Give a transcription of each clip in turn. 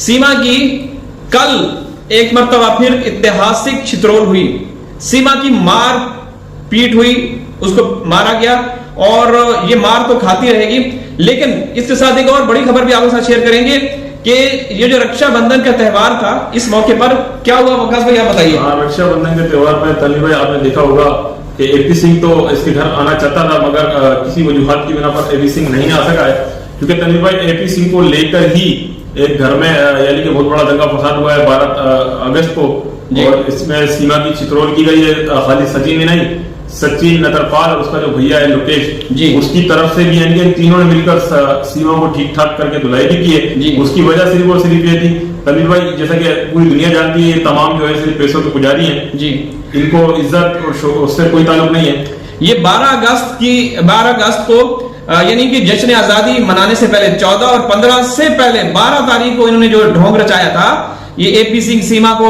सीमा की कल एक मर्तबा फिर ऐतिहासिक छितरोल हुई। सीमा की मार पीट हुई, उसको मारा गया और ये मार तो खाती रहेगी। लेकिन इसके साथ एक और बड़ी खबर भी आपके साथ शेयर करेंगे कि ये जो रक्षाबंधन का त्योहार था, इस मौके पर क्या हुआ वकास भाई, आप बताइए। रक्षाबंधन के त्योहार पर तन्वी भाई आपने देखा होगा कि एपी सिंह तो इसके घर आना चाहता था, मगर किसी वजूहत की बिना पर एपी सिंह नहीं आ सका है, क्योंकि तन्वी भाई एपी सिंह को लेकर ही एक घर में यानी कि बहुत बड़ा दंगा फसाद हुआ है 12 अगस्त को, और इसमें सीमा की छितरोल की गई है। खाली सचिन में नहीं, सचिन नतरपाल और उसका जो भैया है लोकेश, उसकी तरफ से भी यानी कि तीनों ने मिलकर सीमा को ठीक ठाक करके धुलाई भी की है। उसकी वजह सिर्फ और सिर्फ ये थी तन्वीर भाई, जैसा कि पूरी दुनिया जानती है, तमाम जो है सिर्फ पैसों के पुजारी हैं जी, इनको इज्जत और उससे कोई ताल्लुक नहीं है। ये 12 अगस्त को यानी कि जश्न आजादी मनाने से पहले 14 और 15 से पहले 12 तारीख को इन्होंने जो ढोंग रचाया था, ये एपी सिंह सीमा को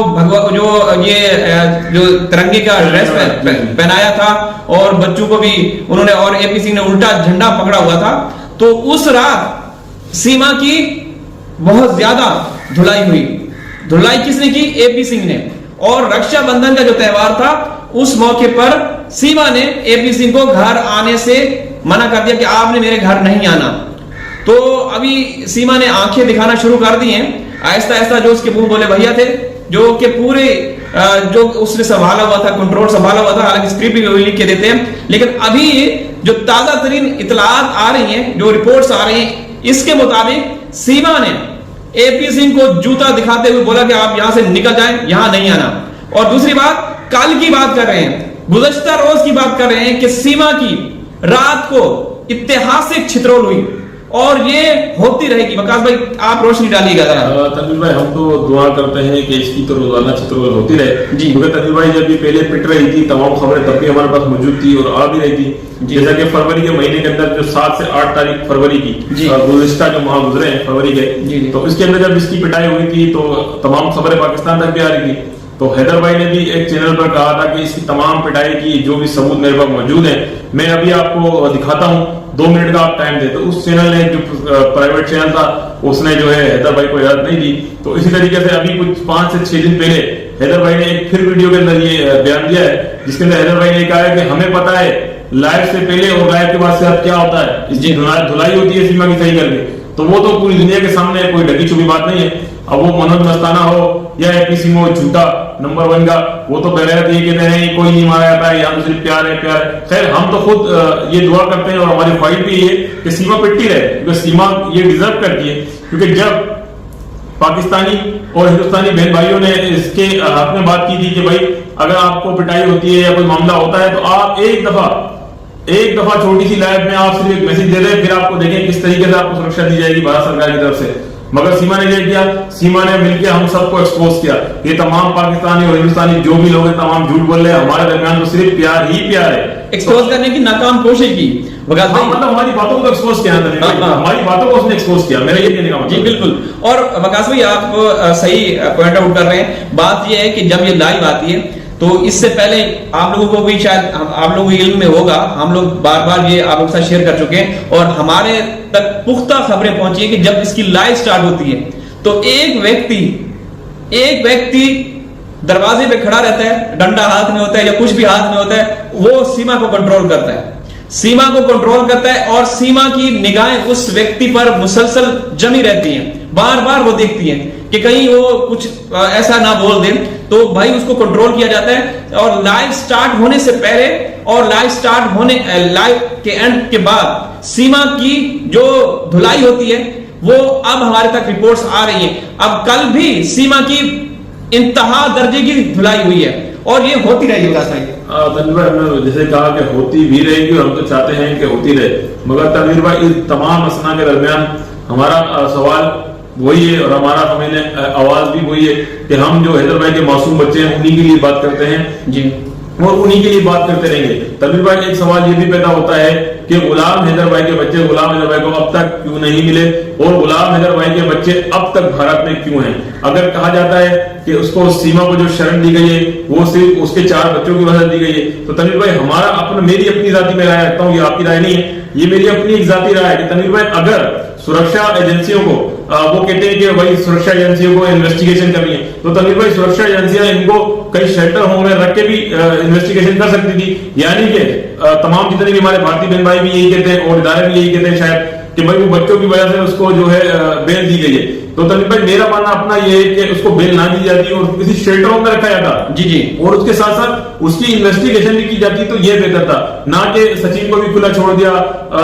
जो तिरंगे का ड्रेस पहनाया था और बच्चों को भी उन्होंने, और एपी सिंह ने उल्टा झंडा पकड़ा हुआ था। तो उस रात सीमा की बहुत ज्यादा धुलाई हुई। धुलाई किसने की? एपी सिंह ने। और रक्षाबंधन का जो त्योहार था, उस मौके पर सीमा ने एपी सिंह को घर आने से मना कर दिया कि आपने मेरे घर नहीं आना। तो अभी सीमा ने आंखें दिखाना शुरू कर दी हैं। आहिस्ता आहिस्ता जो उसके मुंह बोले भैया थे, जो कि पूरे जो उसने संभाला हुआ था, कंट्रोल संभाला हुआ था, हालांकि स्क्रिप्ट भी लिख के देते हैं, लेकिन अभी जो ताजा तरीन इतलात आ रही हैं, जो रिपोर्ट्स आ रही हैं, इसके मुताबिक सीमा ने एपी सिंह को जूता दिखाते हुए बोला कि आप यहां से निकल जाएं, यहां नहीं आना। और दूसरी बात, कल की बात कर रहे हैं, गुज़श्ता रोज की बात कर रहे हैं कि सीमा की रात को ऐतिहासिक छितरोल हुई और ये होती रहेगी। वकास भाई आप रोशनी डालिएगा जरा। तन्वीर भाई हम तो दुआ करते हैं कि इसकी तो रोजाना छितरोल होती रहे जी, क्योंकि तन्वीर भाई जब ये पहले पिट रही थी, तमाम खबरें तब भी हमारे पास मौजूद थी और आ भी रही थी। जैसा कि फरवरी के महीने के अंदर जो 7 से 8 तारीख फरवरी की गुज़श्ता जो माह गुजरे हैं फरवरी के, तो इसके अंदर जब इसकी पिटाई हुई थी तो तमाम खबरें पाकिस्तान तक भी आ रही थी। तो हैदर भाई ने भी एक चैनल पर कहा था कि इसकी तमाम पिटाई की जो भी सबूत मेरे पास मौजूद है, मैं अभी आपको दिखाता हूं, 2 मिनट का आप टाइम दे। तो उस चैनल ने, जो प्राइवेट चैनल था, उसने जो है हैदर भाई को इजाजत नहीं दी। तो इसी तरीके से अभी कुछ 5 से 6 दिन पहले हैदर भाई ने एक फिर वीडियो के अंदर ये बयान दिया है, जिसके अंदर हैदर भाई ने कहा है कि हमें पता है लाइव से पहले और लाइव के बाद से अब क्या होता है, इसकी धुलाई होती है सीमा की सही करके। तो वो तो पूरी दुनिया के सामने कोई ढकी छुपी बात नहीं है। अब वो मनोज मस्ताना हो या एपी सिंह हो, झूठा नंबर 1 का, वो तो बगैर ये कहते हैं कोई नहीं मारा जाता है, यहाँ तो सिर्फ प्यार है प्यार है। खैर हम तो खुद ये दुआ करते हैं और हमारी फाइट भी ये कि सीमा पिटती रहे, क्योंकि सीमा ये डिजर्व करती है। क्योंकि जब पाकिस्तानी और हिंदुस्तानी बहन भाइयों ने इसके हक में बात की थी कि भाई अगर आपको पिटाई होती है या कोई मामला होता है तो आप एक दफा छोटी सी लाइव में आप सिर्फ एक मैसेज दे दें, फिर आपको देखें किस तरीके से आपको सुरक्षा दी जाएगी भारत सरकार की तरफ से। मगर सीमा ने क्या किया? सीमा ने मिलकर हम सबको एक्सपोज किया। ये तमाम पाकिस्तानी और हिंदुस्तानी जो भी लोग हैं तमाम झूठ बोल रहे हैं, हमारे दरमियान तो सिर्फ प्यार ही प्यार है। एक्सपोज करने की नाकाम कोशिश की, मतलब हमारी बातों को एक्सपोज किया, हमारी बातों को उसने एक्सपोज किया, मेरा ये कहने का मतलब। जी बिल्कुल। और वकास भाई आप सही पॉइंट आउट कर रहे हैं। बात ये है कि जब ये लाइव आती है तो इससे पहले आप लोगों को भी शायद आप लोगों को इल्म में होगा, हम लोग बार बार ये आप लोगों के साथ शेयर कर चुके हैं और हमारे तक पुख्ता खबरें पहुंची है कि जब इसकी लाइव स्टार्ट होती है तो एक व्यक्ति दरवाजे पे खड़ा रहता है, डंडा हाथ में होता है या कुछ भी हाथ में होता है, वो सीमा को कंट्रोल करता है, सीमा को कंट्रोल करता है और सीमा की निगाहें उस व्यक्ति पर मुसलसल जमी रहती हैं। बार बार वो देखती हैं कि कहीं वो कुछ ऐसा ना बोल दे, तो भाई उसको कंट्रोल किया जाता है। और लाइव स्टार्ट होने से पहले और लाइव के एंड के बाद सीमा की जो धुलाई होती है वो अब हमारे तक रिपोर्ट्स आ रही हैं। अब कल भी सीमा की इंतहा दर्जे की धुलाई हुई है और ये होती रहेगी। तनवीर ने जैसे कहा कि होती भी रहेगी और हम तो चाहते हैं कि होती रहे, मगर तनवीर भाई इस तमाम असना के दरमियान हमारा सवाल वही है और हमारा हमें आवाज भी वही है कि हम जो हैदर भाई के मासूम बच्चे हैं उन्हीं के लिए बात करते हैं जी, और उन्हीं के लिए बात करते रहेंगे। तनवीर भाई एक सवाल ये भी पैदा होता है कि गुलाम हैदर भाई के बच्चे गुलाम हैदर भाई को अब तक क्यों नहीं मिले और गुलाम हैदर भाई के बच्चे अब तक भारत में क्यों हैं। अगर कहा जाता है कि उसको सीमा को जो शरण दी गई है वो सिर्फ उसके 4 बच्चों की वजह दी गई है, तो तनवीर भाई हमारा मेरी अपनी जाति में राय रखता हूँ, ये आपकी राय नहीं है, ये मेरी अपनी एक जाती राय है कि तनवीर भाई अगर सुरक्षा एजेंसियों को वो कहते हैं कि भाई सुरक्षा एजेंसियों को इन्वेस्टिगेशन करनी है। तो तनवीर भाई, सुरक्षा एजेंसियां इनको कई शेल्टर होम में रख के भी इन्वेस्टिगेशन कर सकती थी, यानी कि तमाम जितने भी हमारे भारतीय बहन भाई भी यही कहते हैं और इदारे भी यही कहते हैं शायद कि भाई वो बच्चों की वजह से उसको जो है बेल दी गई है। तो तनवीर भाई, मेरा मानना अपना ये है कि उसको बेल ना दी जाती और किसी शेल्टर होम में रखा जाता जी जी, और उसके साथ साथ उसकी इन्वेस्टिगेशन भी की जाती तो ये बेहतर था, ना कि सचिन को भी खुला छोड़ दिया,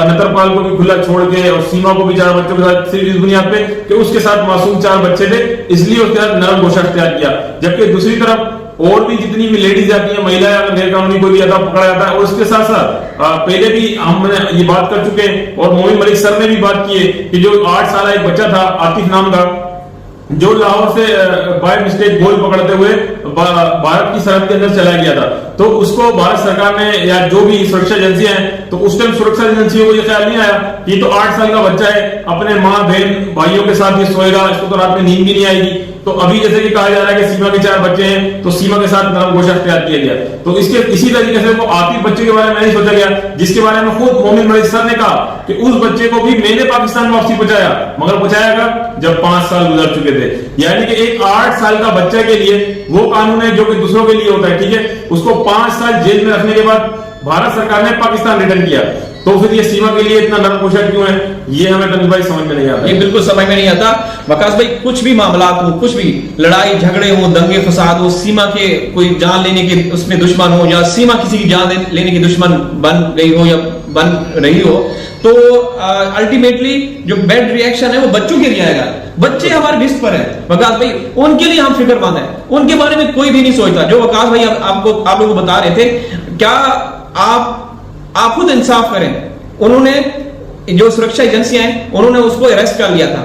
नतरपाल को भी खुला छोड़ के और सीमा को भी 4 बच्चों के साथ सिर्फ इस बुनियाद पे कि उसके साथ मासूम 4 बच्चे थे इसलिए उसके साथ नरम गोशा अख्तियार किया। जबकि दूसरी तरफ और भी जितनी भी लेडीज जाती है, महिला या गैर कानूनी कोई भी आता पकड़ा जाता है और उसके साथ साथ पहले भी हमने ये बात कर चुके हैं और मोमिन मलिक सर ने भी बात की है कि जो 8 साल एक बच्चा था आतिफ नाम का, जो लाहौर से बाय मिस्टेक गोल पकड़ते हुए भारत की सरहद के अंदर चला गया था, तो उसको भारत सरकार ने या जो भी सुरक्षा एजेंसियां हैं, तो उस टाइम सुरक्षा एजेंसियों को ये ख्याल नहीं आया कि ये तो 8 साल का बच्चा है, अपने माँ बहन भाइयों के साथ ये सोएगा, इसको तो रात में नींद भी नहीं आएगी। तो अभी जैसे कि कहा जा रहा है कि सीमा के 4 बच्चे हैं, तो सीमा के साथ नरम गोशा अख्तियार किया गया। तो इसके इसी तरीके से वो आतिफ बच्चे के बारे में नहीं सोचा गया, जिसके बारे में खुद मोमिन मलिक सर ने कहा कि उस बच्चे को भी मैंने पाकिस्तान वापसी पहुंचाया, मगर पहुंचाया कब? जब 5 साल गुजर चुके थे। यानी कि एक 8 साल का बच्चा के लिए वो कानून है जो कि दूसरों के लिए होता है, ठीक है, उसको 5 साल जेल में रखने के बाद भारत सरकार ने पाकिस्तान रिटर्न किया। तो फिर ये सीमा के लिए इतना नरम गोशा क्यों है, ये हमें तनवीर भाई समझ में नहीं आता। ये बिल्कुल समझ में नहीं आता वकास भाई। कुछ भी मामला हो, कुछ भी लड़ाई झगड़े हो, दंगे फसाद हो, सीमा के कोई जान लेने के उसमें दुश्मन हो या सीमा किसी की जान लेने की दुश्मन बन गई हो या बन रही हो, तो अल्टीमेटली जो बैड रिएक्शन है वो बच्चों के लिए आएगा। बच्चे हमारे रिस्क पर है वकास भाई, उनके लिए हम फिक्रमंद है, उनके बारे में कोई भी नहीं सोचता। जो वकास भाई आप लोगों को बता रहे थे, क्या आप खुद इंसाफ करें, उन्होंने जो सुरक्षा एजेंसियां हैं उन्होंने उसको अरेस्ट कर लिया था,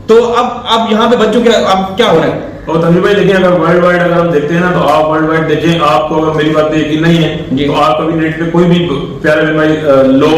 तो अब यहाँ पे बच्चों के अब क्या हो रहा है? और तनवीर भाई देखिए, अगर वर्ल्ड वाइड अगर हम देखते हैं ना, तो आप वर्ल्ड वाइड देखें, आपको अगर मेरी बात पे यकीन नहीं है तो आप कभी नेट पे कोई भी प्यारे भाई लॉ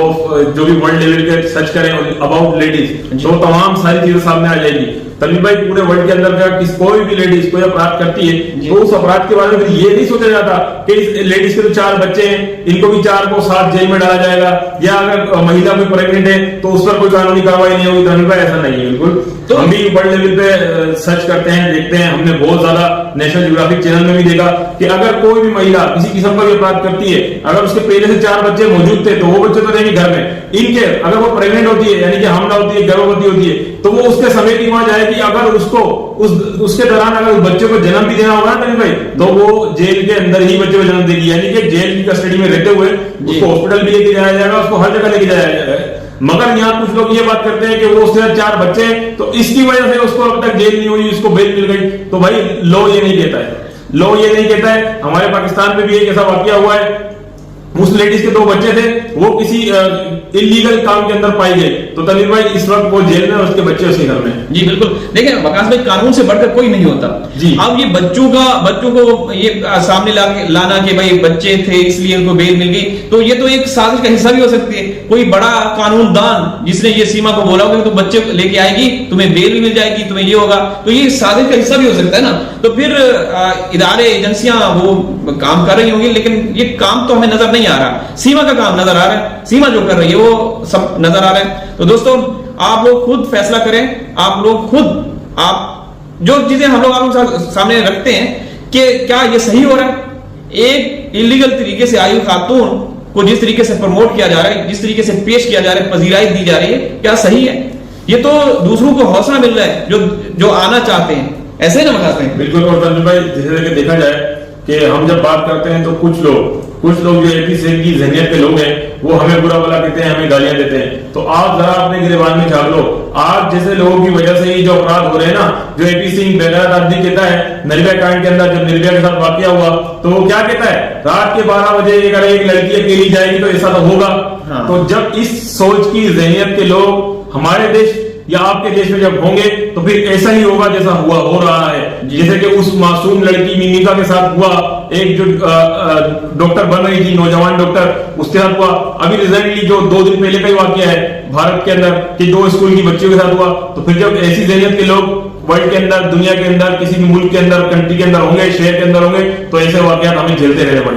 जो भी वर्ल्ड लेवल के सर्च करें अबाउट लेडीज, तो तमाम सारी चीजें सामने आ जाएगी। तनवीर भाई, पूरे वर्ल्ड के अंदर का कोई भी लेडीज कोई अपराध करती है तो उस अपराध के बारे में ये नहीं सोचा जाता कि इस लेडीज के तो 4 बच्चे हैं, इनको भी 4 को साथ जेल में डाला जाएगा, या अगर महिला कोई प्रेग्नेंट है तो उस पर कोई कानूनी कार्रवाई नहीं होगी। तनवीर भाई, ऐसा नहीं है बिल्कुल। तो हम भी वर्ल्ड लेवल पे सर्च करते हैं, देखते हैं, हमने बहुत ज्यादा नेशनल ज्योग्राफिक चैनल में भी देखा कि अगर कोई भी महिला किसी किस्म का भी अपराध करती है, अगर उसके पहले से 4 बच्चे मौजूद थे तो वो बच्चे तो रहेंगे घर में, इनके अगर वो प्रेग्नेंट होती है यानी कि हमला होती है, गर्भवती होती है, तो वो उसके समय की वहां जाएगी। अगर उसको उसके दौरान अगर उस बच्चे को जन्म भी देना होगा ना तनवीर भाई, तो वो जेल के अंदर ही बच्चे को जन्म देगी, यानी कि जेल की कस्टडी में रहते हुए उसको हॉस्पिटल भी लेके जाया जाएगा, उसको हर जगह लेके जाया जाएगा। मगर यहाँ कुछ लोग ये बात करते हैं कि वो उसके साथ 4 बच्चे हैं तो इसकी वजह से उसको अब तक जेल नहीं हुई, उसको बेल मिल गई। तो भाई लॉ ये नहीं कहता है, लॉ ये नहीं कहता है। हमारे पाकिस्तान में भी एक ऐसा वाकया हुआ है, उस लेडीज के 2 बच्चे थे, वो किसी इलीगल काम के अंदर पाई गई, तो तनवीर भाई इस वक्त वो जेल में, उसके बच्चे उसके घर में। जी बिल्कुल। देखिए वकास भाई, कानून से बढ़कर कोई नहीं होता जी। अब ये बच्चों को ये सामने लाना कि भाई बच्चे थे इसलिए उनको बेल मिल गई, तो ये तो एक साजिश का हिस्सा भी हो सकती है। कोई बड़ा कानूनदान जिसने ये सीमा को बोला होगा तो बच्चे लेके आएगी, तुम्हें बेल भी मिल जाएगी, तुम्हें ये होगा, तो ये साजिश का हिस्सा भी हो सकता है ना। तो फिर इदारे एजेंसियां वो काम कर रही होंगी, लेकिन ये काम तो हमें नजर नहीं आ रहा। सीमा का काम नजर आ रहा है, सीमा जो कर रही है वो सब नजर आ रहा है। तो दोस्तों, आप लोग खुद फैसला करें, आप लोग खुद आप जो चीजें हम लोग आप सामने रखते हैं कि क्या ये सही हो रहा है। एक इलीगल तरीके से आई खातून को जिस तरीके से प्रमोट किया जा रहा है, जिस तरीके से पेश किया जा रहा है, पजीराई दी जा रही है, क्या सही है? ये तो दूसरों को हौसला मिल रहा है जो आना चाहते हैं, ऐसे ही ना बताते हैं। बिल्कुल। और तनवीर भाई, जैसे देखा जाए कि हम जब बात करते हैं तो कुछ लोग जो एपी सेल की जहनियत के लोग हैं वो हमें बुरा भला कहते हैं, हमें गालियां देते हैं। तो आप जरा अपने गिरबान में झाड़ लो, आप जैसे लोगों की वजह से ही जो अपराध हो रहे हैं ना, जो एपी सिंह बेगैरत आदमी कहता है निर्भया कांड के अंदर, जब निर्भया के साथ वाकया हुआ तो वो क्या कहता है, रात के 12 बजे अगर एक लड़की अकेली जाएगी तो ऐसा तो होगा। हाँ। तो जब इस सोच की जहनियत के लोग हमारे देश या आपके देश में जब होंगे तो फिर ऐसा ही होगा जैसा हो रहा है। जैसे कि उस मासूम लड़की मिमिका के साथ हुआ, एक जो डॉक्टर बन रही थी, नौजवान डॉक्टर, उसके साथ हुआ। अभी रिसेंटली जो 2 दिन पहले का ही वाकया है भारत के अंदर कि 2 स्कूल की बच्चियों के साथ हुआ। तो फिर जब ऐसी जहनियत के लोग वर्ल्ड के अंदर, दुनिया के अंदर, किसी भी मुल्क के अंदर, कंट्री के अंदर होंगे, शहर के अंदर होंगे, तो ऐसे वाकयात हमें झेलते रहने पड़ेंगे।